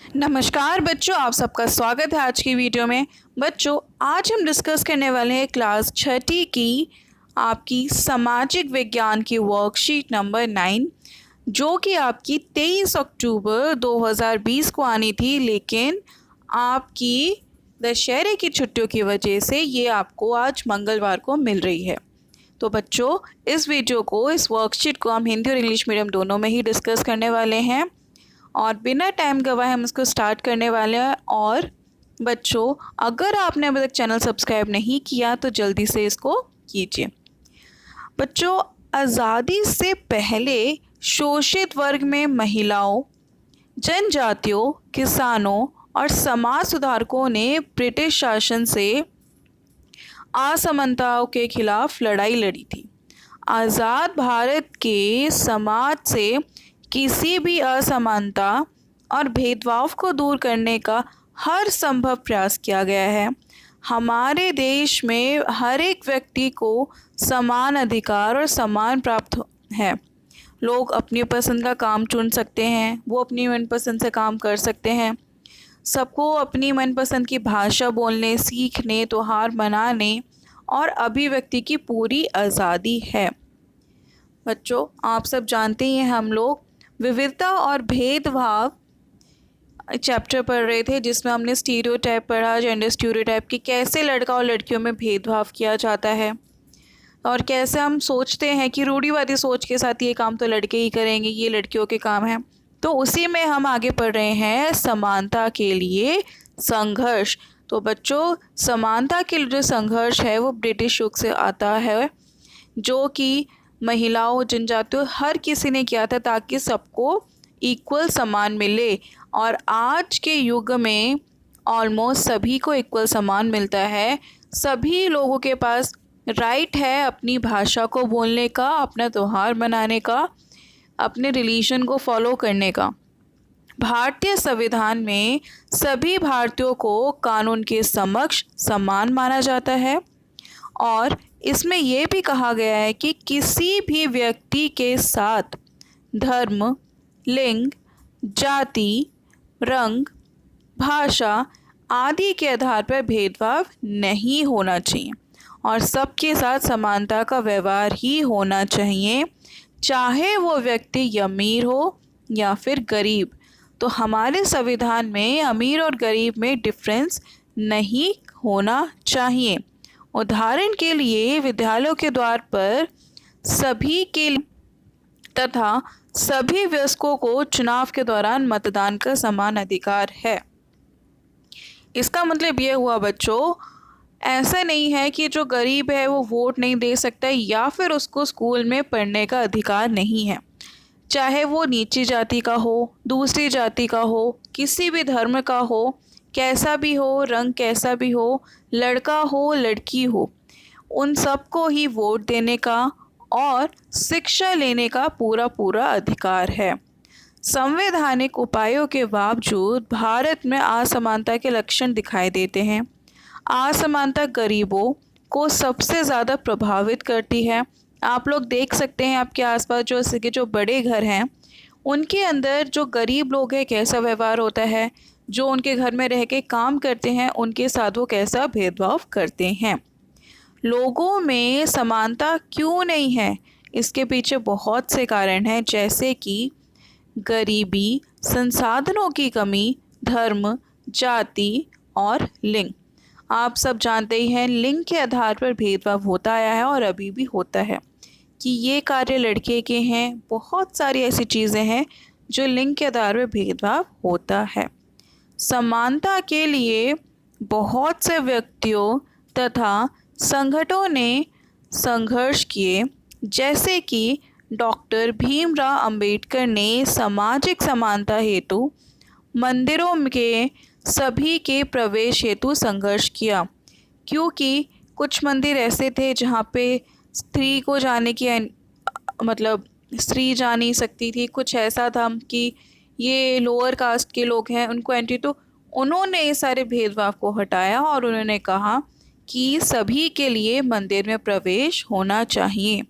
नमस्कार बच्चों, आप सबका स्वागत है आज की वीडियो में। बच्चों, आज हम डिस्कस करने वाले हैं क्लास छठी की आपकी सामाजिक विज्ञान की वर्कशीट नंबर 9, जो कि आपकी 23 अक्टूबर 2020 को आनी थी, लेकिन आपकी दशहरे की छुट्टियों की वजह से ये आपको आज मंगलवार को मिल रही है। तो बच्चों, इस वर्कशीट को हम हिंदी और इंग्लिश मीडियम दोनों में ही डिस्कस करने वाले हैं और बिना टाइम गवाए हम इसको स्टार्ट करने वाले हैं। और बच्चों, अगर आपने अभी तक चैनल सब्सक्राइब नहीं किया तो जल्दी से इसको कीजिए। बच्चों, आज़ादी से पहले शोषित वर्ग में महिलाओं, जनजातियों, किसानों और समाज सुधारकों ने ब्रिटिश शासन से असमानताओं के खिलाफ लड़ाई लड़ी थी। आज़ाद भारत के समाज से किसी भी असमानता और भेदभाव को दूर करने का हर संभव प्रयास किया गया है। हमारे देश में हर एक व्यक्ति को समान अधिकार और समान प्राप्त है। लोग अपनी पसंद का काम चुन सकते हैं, वो अपनी मनपसंद से काम कर सकते हैं। सबको अपनी मनपसंद की भाषा बोलने, सीखने, त्योहार मनाने और अभिव्यक्ति की पूरी आज़ादी है। बच्चों, आप सब जानते ही हैं, हम लोग विविधता और भेदभाव चैप्टर पढ़ रहे थे, जिसमें हमने स्टीरियोटाइप पढ़ा, जेंडर स्टीरियोटाइप की कैसे लड़का और लड़कियों में भेदभाव किया जाता है और कैसे हम सोचते हैं कि रूढ़िवादी सोच के साथ ये काम तो लड़के ही करेंगे, ये लड़कियों के काम है। तो उसी में हम आगे पढ़ रहे हैं समानता के लिए संघर्ष। तो बच्चों, समानता के लिए जो संघर्ष है वो ब्रिटिश युग से आता है, जो कि महिलाओं, जनजातियों, हर किसी ने किया था ताकि सबको इक्वल समान मिले। और आज के युग में ऑलमोस्ट सभी को इक्वल समान मिलता है। सभी लोगों के पास राइट है अपनी भाषा को बोलने का, अपना त्यौहार मनाने का, अपने रिलीजन को फॉलो करने का। भारतीय संविधान में सभी भारतीयों को कानून के समक्ष समान माना जाता है और इसमें यह भी कहा गया है कि किसी भी व्यक्ति के साथ धर्म, लिंग, जाति, रंग, भाषा आदि के आधार पर भेदभाव नहीं होना चाहिए और सबके साथ समानता का व्यवहार ही होना चाहिए, चाहे वो व्यक्ति अमीर हो या फिर गरीब। तो हमारे संविधान में अमीर और गरीब में डिफरेंस नहीं होना चाहिए। उदाहरण के लिए, विद्यालयों के द्वार पर सभी के तथा सभी वयस्कों को चुनाव के दौरान मतदान का समान अधिकार है। इसका मतलब ये हुआ बच्चों, ऐसा नहीं है कि जो गरीब है वो वोट नहीं दे सकता या फिर उसको स्कूल में पढ़ने का अधिकार नहीं है। चाहे वो नीची जाति का हो, दूसरी जाति का हो, किसी भी धर्म का हो, कैसा भी हो, रंग कैसा भी हो, लड़का हो, लड़की हो, उन सबको ही वोट देने का और शिक्षा लेने का पूरा अधिकार है। संवैधानिक उपायों के बावजूद भारत में असमानता के लक्षण दिखाई देते हैं। असमानता गरीबों को सबसे ज़्यादा प्रभावित करती है। आप लोग देख सकते हैं आपके आसपास जो बड़े घर हैं, उनके अंदर जो गरीब लोग हैं कैसा व्यवहार होता है, जो उनके घर में रह के काम करते हैं उनके साथ वो कैसा भेदभाव करते हैं। लोगों में समानता क्यों नहीं है, इसके पीछे बहुत से कारण हैं, जैसे कि गरीबी, संसाधनों की कमी, धर्म, जाति और लिंग। आप सब जानते ही हैं, लिंग के आधार पर भेदभाव होता आया है और अभी भी होता है कि ये कार्य लड़के के हैं। बहुत सारी ऐसी चीज़ें हैं जो लिंग के आधार पर भेदभाव होता है। समानता के लिए बहुत से व्यक्तियों तथा संगठनों ने संघर्ष किए, जैसे कि डॉक्टर भीमराव अंबेडकर ने सामाजिक समानता हेतु मंदिरों के सभी के प्रवेश हेतु संघर्ष किया, क्योंकि कुछ मंदिर ऐसे थे जहाँ पे स्त्री को जाने की मतलब स्त्री जा नहीं सकती थी। कुछ ऐसा था कि ये लोअर कास्ट के लोग हैं उनको एंट्री, तो उन्होंने ये सारे भेदभाव को हटाया और उन्होंने कहा कि सभी के लिए मंदिर में प्रवेश होना चाहिए।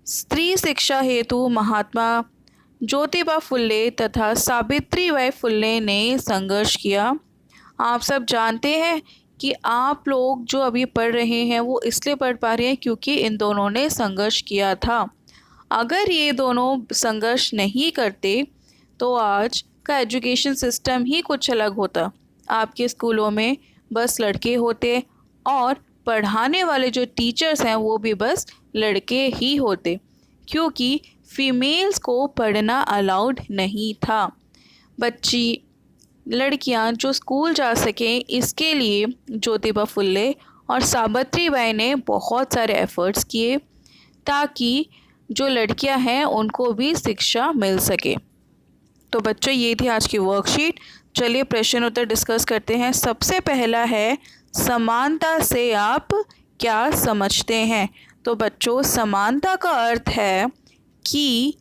स्त्री शिक्षा हेतु महात्मा ज्योतिबा फुले तथा सावित्रीबाई फुले ने संघर्ष किया। आप सब जानते हैं कि आप लोग जो अभी पढ़ रहे हैं वो इसलिए पढ़ पा रहे हैं क्योंकि इन दोनों ने संघर्ष किया था। अगर ये दोनों संघर्ष नहीं करते तो आज का एजुकेशन सिस्टम ही कुछ अलग होता। आपके स्कूलों में बस लड़के होते और पढ़ाने वाले जो टीचर्स हैं वो भी बस लड़के ही होते, क्योंकि फीमेल्स को पढ़ना अलाउड नहीं था। बच्ची लड़कियां जो स्कूल जा सकें इसके लिए ज्योतिबा फुले और सावित्रीबाई ने बहुत सारे एफर्ट्स किए ताकि जो लड़कियां हैं उनको भी शिक्षा मिल सके। तो बच्चों ये थी आज की वर्कशीट। चलिए प्रश्न उत्तर डिस्कस करते हैं। सबसे पहला है समानता से आप क्या समझते हैं। तो बच्चों समानता का अर्थ है कि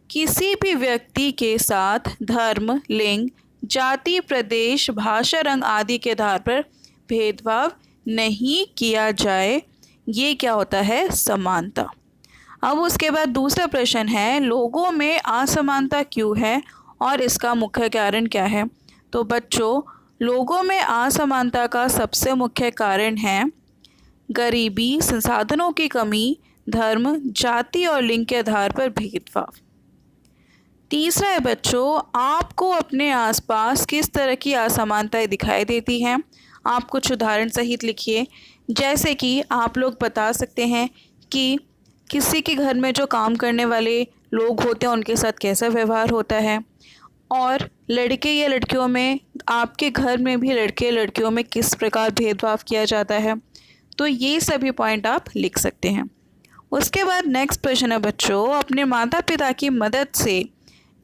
किसी भी व्यक्ति के साथ धर्म, लिंग, जाति, प्रदेश, भाषा, रंग आदि के आधार पर भेदभाव नहीं किया जाए। ये क्या होता है? समानता। अब उसके बाद दूसरा प्रश्न है लोगों में असमानता क्यों है और इसका मुख्य कारण क्या है। तो बच्चों लोगों में असमानता का सबसे मुख्य कारण है गरीबी, संसाधनों की कमी, धर्म, जाति और लिंग के आधार पर भेदभाव। तीसरा है बच्चों आपको अपने आसपास किस तरह की असमानताएं दिखाई देती हैं। आप कुछ उदाहरण सहित लिखिए। जैसे कि आप लोग बता सकते हैं कि किसी के घर में जो काम करने वाले लोग होते हैं उनके साथ कैसा व्यवहार होता है, और लड़के या लड़कियों में आपके घर में भी लड़के लड़कियों में किस प्रकार भेदभाव किया जाता है। तो ये सभी पॉइंट आप लिख सकते हैं। उसके बाद नेक्स्ट प्रश्न है बच्चों अपने माता पिता की मदद से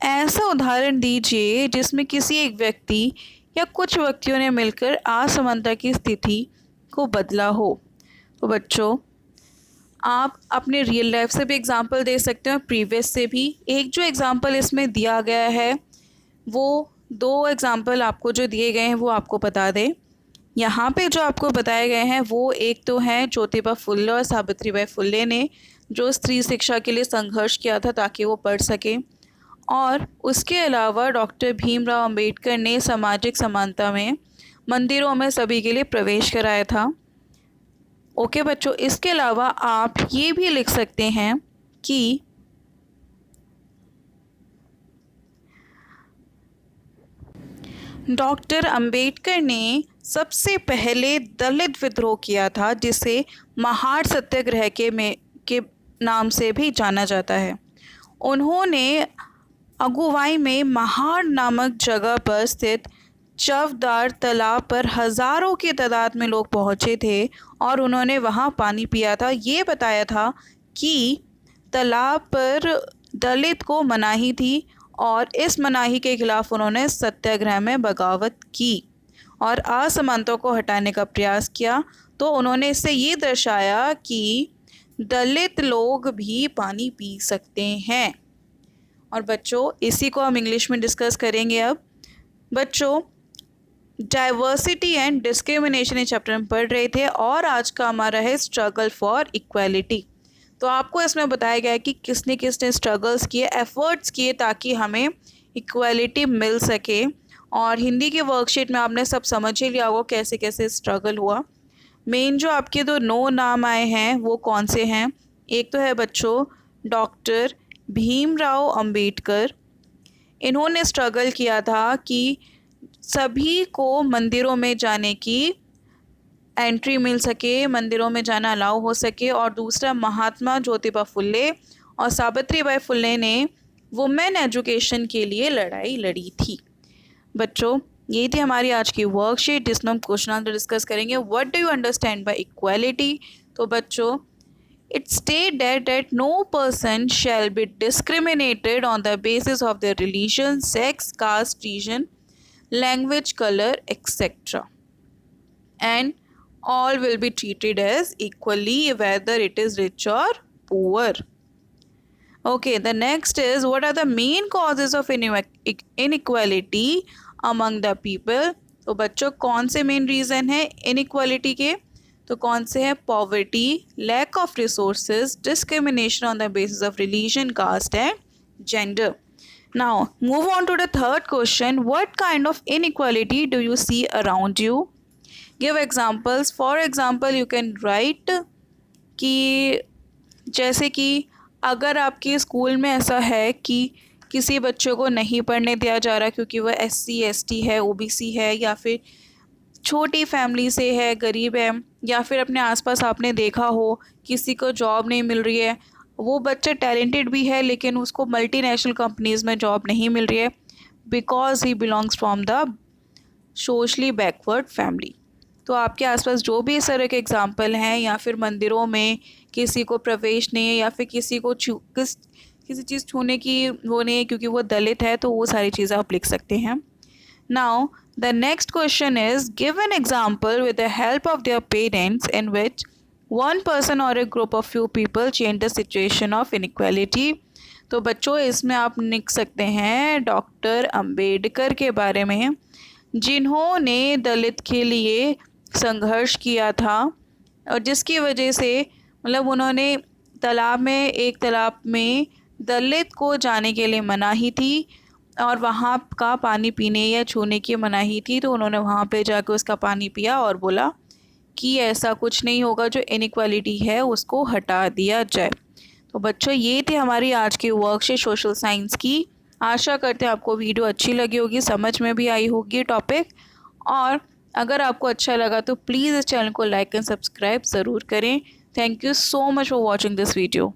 ऐसा उदाहरण दीजिए जिसमें किसी एक व्यक्ति या कुछ व्यक्तियों ने मिलकर असमानता की स्थिति को बदला हो। तो बच्चों आप अपने रियल लाइफ से भी एग्जाम्पल दे सकते हो, प्रीवियस से भी। एक जो एग्जाम्पल इसमें दिया गया है वो 2 एग्जाम्पल आपको जो दिए गए हैं वो आपको बता दें। यहाँ पे जो आपको बताए गए हैं वो एक तो है ज्योतिबा फुले और सावित्रीबाई फुले ने जो स्त्री शिक्षा के लिए संघर्ष किया था ताकि वो पढ़ सके, और उसके अलावा डॉक्टर भीमराव अंबेडकर ने सामाजिक समानता में मंदिरों में सभी के लिए प्रवेश कराया था। ओके बच्चों, इसके अलावा आप ये भी लिख सकते हैं कि डॉक्टर अंबेडकर ने सबसे पहले दलित विद्रोह किया था जिसे महार सत्याग्रह के नाम से भी जाना जाता है। उन्होंने अगुवाई में महार नामक जगह पर स्थित चवदार तालाब पर हज़ारों की तादाद में लोग पहुँचे थे और उन्होंने वहाँ पानी पिया था। ये बताया था कि तालाब पर दलित को मनाही थी और इस मनाही के खिलाफ उन्होंने सत्याग्रह में बगावत की और असमानता को हटाने का प्रयास किया। तो उन्होंने इससे ये दर्शाया कि दलित लोग भी पानी पी सकते हैं। और बच्चों इसी को हम इंग्लिश में डिस्कस करेंगे। अब बच्चों डाइवर्सिटी एंड डिस्क्रिमिनेशन इस चैप्टर में पढ़ रहे थे और आज का हमारा है स्ट्रगल फॉर इक्वालिटी। तो आपको इसमें बताया गया है कि किसने किसने स्ट्रगल्स किए, एफर्ट्स किए ताकि हमें इक्वालिटी मिल सके। और हिंदी की वर्कशीट में आपने सब समझ ही लिया होगा कैसे कैसे स्ट्रगल हुआ। मेन जो आपके 2 नाम आए हैं वो कौन से हैं। एक तो है बच्चों डॉक्टर भीमराव अंबेडकर। इन्होंने स्ट्रगल किया था कि सभी को मंदिरों में जाने की एंट्री मिल सके, मंदिरों में जाना अलाउ हो सके। और दूसरा महात्मा ज्योतिबा फुले और सावित्रीबाई फुले ने वुमेन एजुकेशन के लिए लड़ाई लड़ी थी। बच्चों ये थी हमारी आज की वर्कशीट जिसमें हम क्वेश्चन आंसर डिस्कस करेंगे। What do you understand by equality. तो बच्चों it stated that no person shall be discriminated on the basis of their religion, sex, caste, region, language, color, etc. And all will be treated as equally whether it is rich or poor. Okay, the next is what are the main causes of inequality among the people. तो बच्चों कौन से main reason है inequality के। तो कौन से हैं? Poverty, lack of resources, discrimination on the basis of religion, caste and gender. Now, move on to the third question. What kind of inequality do you see around you? Give examples. For example, you can write कि जैसे कि अगर आपके school में ऐसा है कि किसी बच्चों को नहीं पढ़ने दिया जा रहा क्योंकि वह SC ST है, OBC है, या फिर छोटी फैमिली से है, गरीब है, या फिर अपने आसपास आपने देखा हो किसी को जॉब नहीं मिल रही है, वो बच्चा टैलेंटेड भी है लेकिन उसको मल्टीनेशनल कंपनीज़ में जॉब नहीं मिल रही है because he belongs from the socially backward family. तो आपके आसपास जो भी इस तरह के एग्जाम्पल हैं, या फिर मंदिरों में किसी को प्रवेश नहीं है, या फिर किसी को किसी चीज़ छूने की वो नहीं है क्योंकि वो दलित है, तो वो सारी चीज़ें आप लिख सकते हैं। Now the next question is give an example with the help of their parents in which one person or a group of few people change the situation of inequality। तो बच्चों इसमें आप लिख सकते हैं डॉक्टर अंबेडकर के बारे में, जिन्होंने दलित के लिए संघर्ष किया था और जिसकी वजह से मतलब उन्होंने एक तालाब में दलित को जाने के लिए मनाही थी और वहाँ का पानी पीने या छूने की मनाही थी, तो उन्होंने वहाँ पे जाकर उसका पानी पिया और बोला कि ऐसा कुछ नहीं होगा, जो इनइक्वालिटी है उसको हटा दिया जाए। तो बच्चों ये थे हमारी आज की वर्कशीट सोशल साइंस की। आशा करते हैं आपको वीडियो अच्छी लगी होगी, समझ में भी आई होगी टॉपिक, और अगर आपको अच्छा लगा तो प्लीज़ इस चैनल को लाइक एंड सब्सक्राइब ज़रूर करें। Thank you so much for watching this video.